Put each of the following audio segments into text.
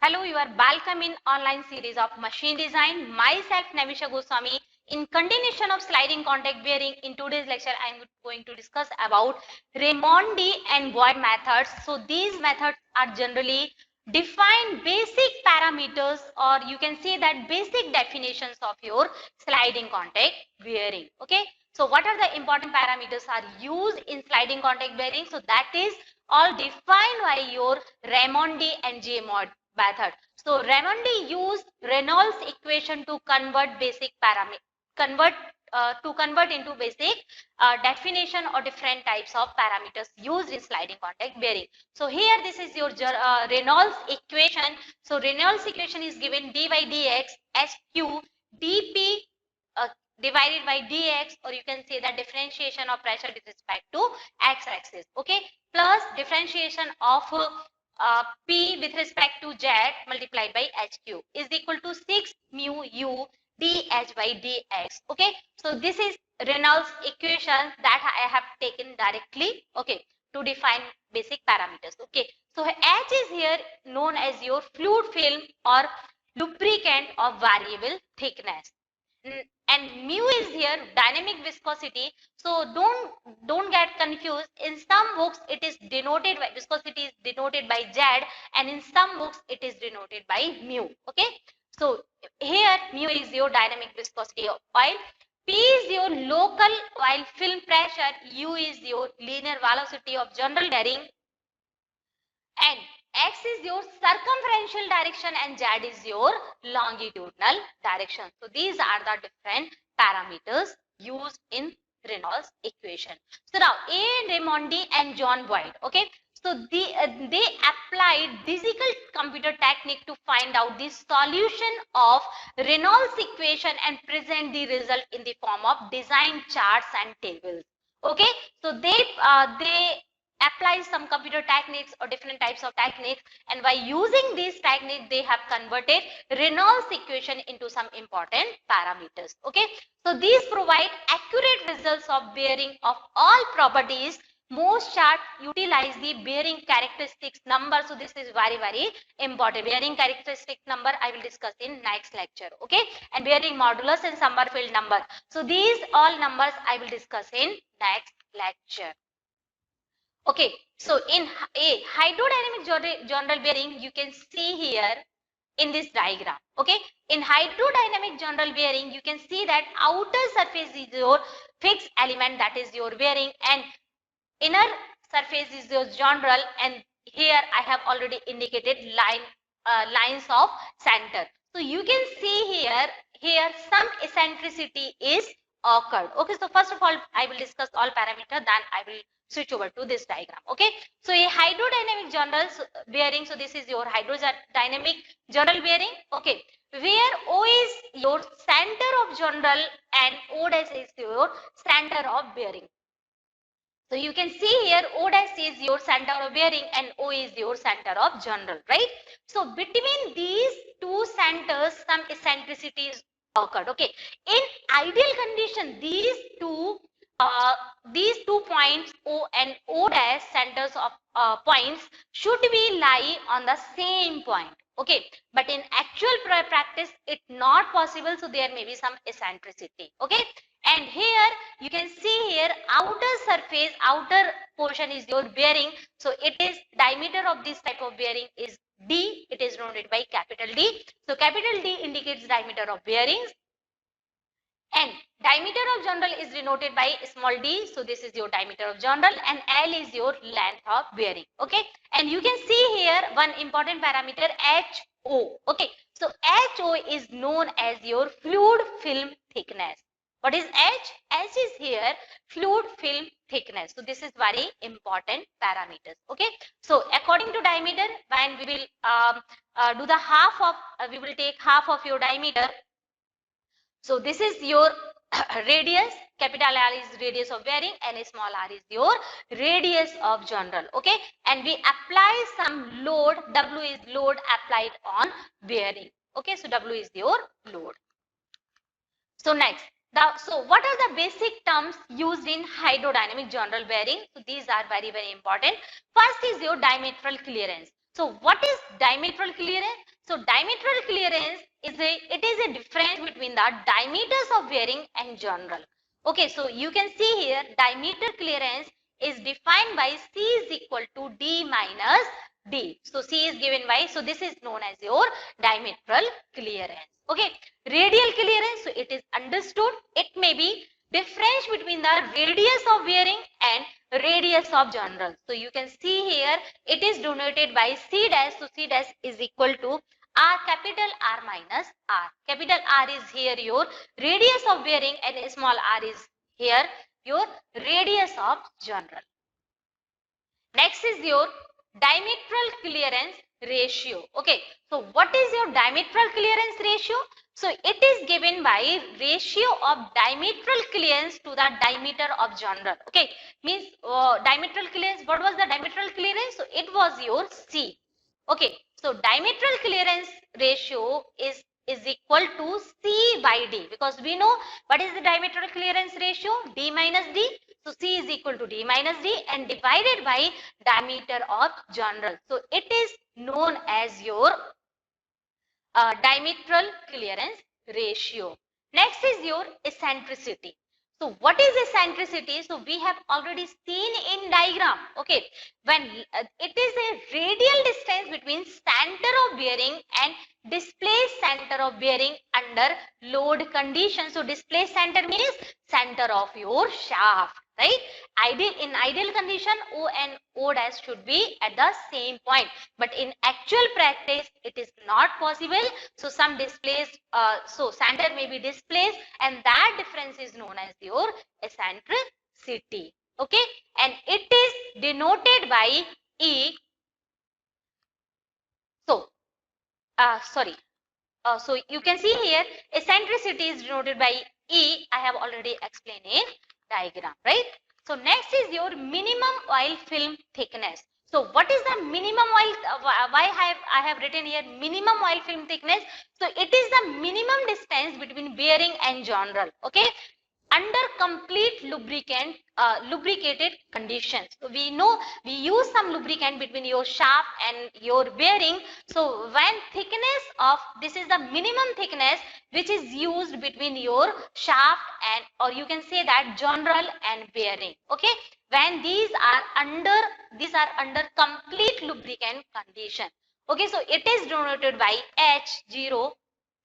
Hello, you are welcome in online series of machine design. Myself, Navisha Goswami. In continuation of sliding contact bearing, in today's lecture, I am going to discuss about Raimondi and Boyd methods. So these methods are generally define basic parameters, or you can say that basic definitions of your sliding contact bearing. Okay. So what are the important parameters are used in sliding contact bearing? So that is all defined by your Raimondi and J method. So Raimondi used Reynolds equation to convert basic parameter, convert into basic definition or different types of parameters used in sliding contact bearing. So here this is your Reynolds equation. So Reynolds equation is given d by dx sq dp divided by dx, or you can say that differentiation of pressure with respect to x-axis, okay, plus differentiation of P with respect to Z multiplied by HQ is equal to 6 mu U dH by dx. Okay, so this is Reynolds equation that I have taken directly, okay, to define basic parameters. Okay, so H is here known as your fluid film or lubricant of variable thickness. And mu is here dynamic viscosity. So don't get confused. In some books it is denoted by viscosity is denoted by Z, and in some books it is denoted by mu. Okay, so here mu is your dynamic viscosity of oil, P is your local oil film pressure, U is your linear velocity of general bearing, and X is your circumferential direction and Z is your longitudinal direction. So these are the different parameters used in Reynolds equation. So now A. Raimondi and John Boyd. Okay. So they applied difficult computer technique to find out the solution of Reynolds equation and present the result in the form of design charts and tables. Okay. So they apply some computer techniques or different types of techniques, and by using these techniques they have converted Reynolds equation into some important parameters. Okay, so these provide accurate results of bearing of all properties. Most charts utilize the bearing characteristics number. So this is very important. Bearing characteristic number I will discuss in next lecture. Okay, and bearing modulus and Sommerfeld number. So these all numbers I will discuss in next lecture. Okay, so in a hydrodynamic general bearing, you can see here in this diagram. Okay, in hydrodynamic general bearing, you can see that outer surface is your fixed element, that is your bearing, and inner surface is your general. And here I have already indicated lines of center. So you can see here some eccentricity is occurred. Okay, so first of all I will discuss all parameter, then I will switch over to this diagram. Okay, so a hydrodynamic general bearing, so this is your hydrodynamic general bearing. Okay, where O is your center of general and O dash is your center of bearing. So you can see here O dash is your center of bearing and O is your center of general, right? So between these two centers some eccentricity is occurred. Okay, in ideal condition these two points O and O dash centers of points should be lie on the same point. Okay, but in actual practice it not possible, so there may be some eccentricity. Okay, and here you can see here outer surface, outer portion is your bearing. So it is diameter of this type of bearing is D. It is denoted by capital D. So capital D indicates diameter of bearings, and diameter of general is denoted by small d. So this is your diameter of general, and L is your length of bearing. Okay, and you can see here one important parameter HO. Okay, so HO is known as your fluid film thickness. What is H? H is here fluid film thickness. So this is very important parameters. Okay, so according to diameter, when we will do the half of we will take half of your diameter. So this is your radius, capital R is radius of bearing and small r is your radius of general. Okay, and we apply some load, W is load applied on bearing. Okay, so W is your load. So next, so what are the basic terms used in hydrodynamic general bearing? So these are very important. First is your diametral clearance. So what is diametral clearance? So diametral clearance is a difference between the diameters of bearing and journal. Okay, so you can see here diameter clearance is defined by C is equal to D minus D. So C is given by, so this is known as your diametral clearance. Okay, radial clearance, so it is understood, it may be difference between the radius of bearing and radius of journal. So you can see here it is denoted by C dash. So C dash is equal to R, capital R minus R. Capital R is here your radius of bearing and small r is here your radius of journal. Next is your diametral clearance ratio. Okay, so what is your diametral clearance ratio? So it is given by ratio of diametral clearance to the diameter of journal. Okay, means diametral clearance, what was the diametral clearance? So it was your C. Okay, so diametral clearance ratio is equal to C by D, because we know what is the diametral clearance ratio, D minus D. So C is equal to D minus D and divided by diameter of journal. So it is known as your diametral clearance ratio. Next is your eccentricity. So what is eccentricity? So we have already seen in diagram. Okay, when it is a radial distance between center of bearing and displaced center of bearing under load condition. So displaced center means center of your shaft, right? In ideal condition, O and O dash should be at the same point, but in actual practice it is not possible. So some displaced, so center may be displaced, and that difference is known as your eccentricity. Okay, and it is denoted by E. So so you can see here eccentricity is denoted by E. I have already explained in diagram, right? So next is your minimum oil film thickness. So what is the minimum oil? Why I have written here minimum oil film thickness? So it is the minimum distance between bearing and journal. Okay, under complete lubricated conditions. So we know we use some lubricant between your shaft and your bearing. So when thickness of, this is the minimum thickness which is used between your shaft and, or you can say that journal and bearing. Okay, when these are under complete lubricant condition. Okay, so it is denoted by H0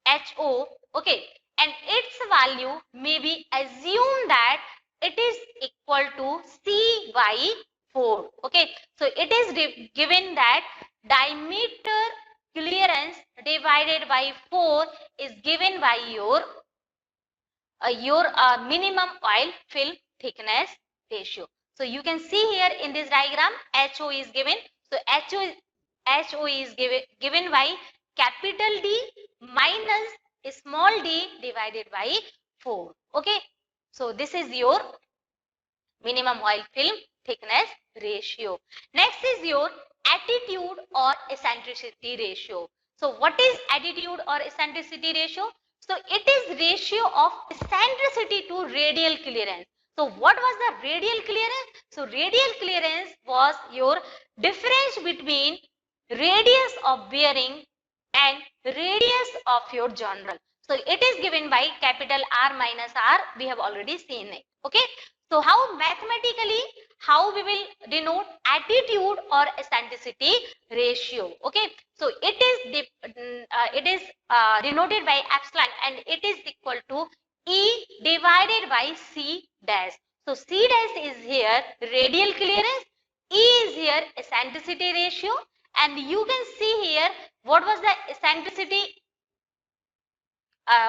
HO. Okay, and its value may be assumed that it is equal to C by 4. Okay, so it is given that diameter clearance divided by 4 is given by your minimum oil film thickness ratio. So you can see here in this diagram HO is given. So HO is given by capital D minus small d divided by 4. Okay, so this is your minimum oil film thickness ratio. Next is your attitude or eccentricity ratio. So what is attitude or eccentricity ratio? So it is ratio of eccentricity to radial clearance. So what was the radial clearance? So radial clearance was your difference between radius of bearing and radius of your journal. So it is given by capital R minus R. We have already seen it. Okay. So how mathematically, how we will denote attitude or eccentricity ratio? Okay. So it is denoted by epsilon, and it is equal to E divided by C dash. So C dash is here radial clearance, E is here eccentricity ratio, and you can see here what was the eccentricity.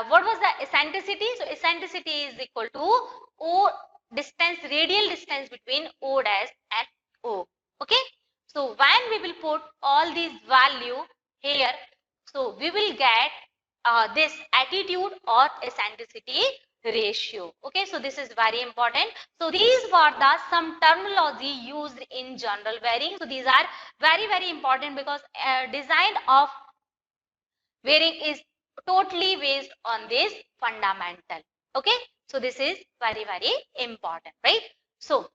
What was the eccentricity? So eccentricity is equal to O distance, radial distance between O dash and O. Okay. So when we will put all these value here, so we will get this attitude or eccentricity ratio. Okay, so this is very important. So these were the some terminology used in journal bearing. So these are very important, because design of bearing is totally based on this fundamental. Okay, so this is very important, right? So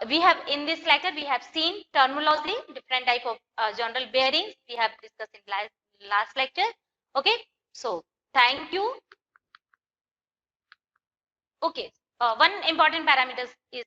we have in this lecture we have seen terminology, different type of general bearings we have discussed in last lecture. Okay, so thank you. Okay, one important parameter is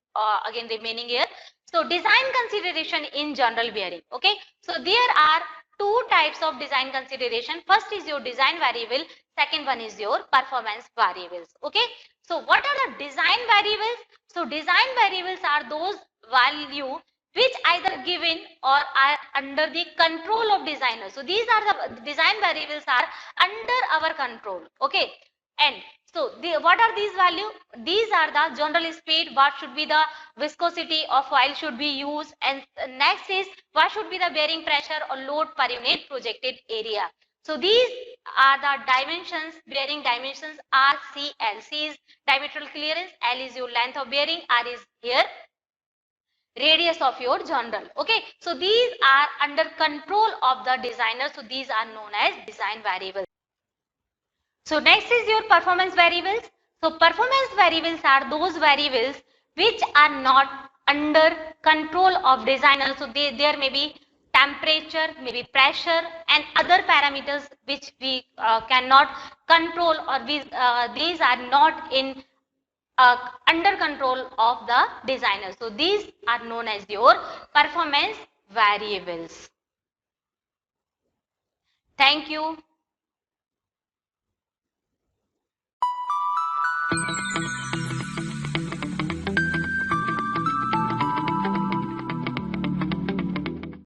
again remaining here. So design consideration in general bearing. Okay, so there are two types of design consideration. First is your design variable, second one is your performance variables. Okay, so what are the design variables? So design variables are those value which either given or are under the control of designer. So these are the design variables are under our control. Okay, and so what are these values? These are the general speed, what should be the viscosity of oil should be used, and next is what should be the bearing pressure or load per unit projected area. So these are the dimensions, bearing dimensions R, C, L. C is diametral clearance, L is your length of bearing, R is here radius of your journal. Okay, so these are under control of the designer, so these are known as design variables. So next is your performance variables. So performance variables are those variables which are not under control of designer. So there may be temperature, maybe pressure and other parameters which we cannot control, or these are not in under control of the designer. So these are known as your performance variables. Thank you.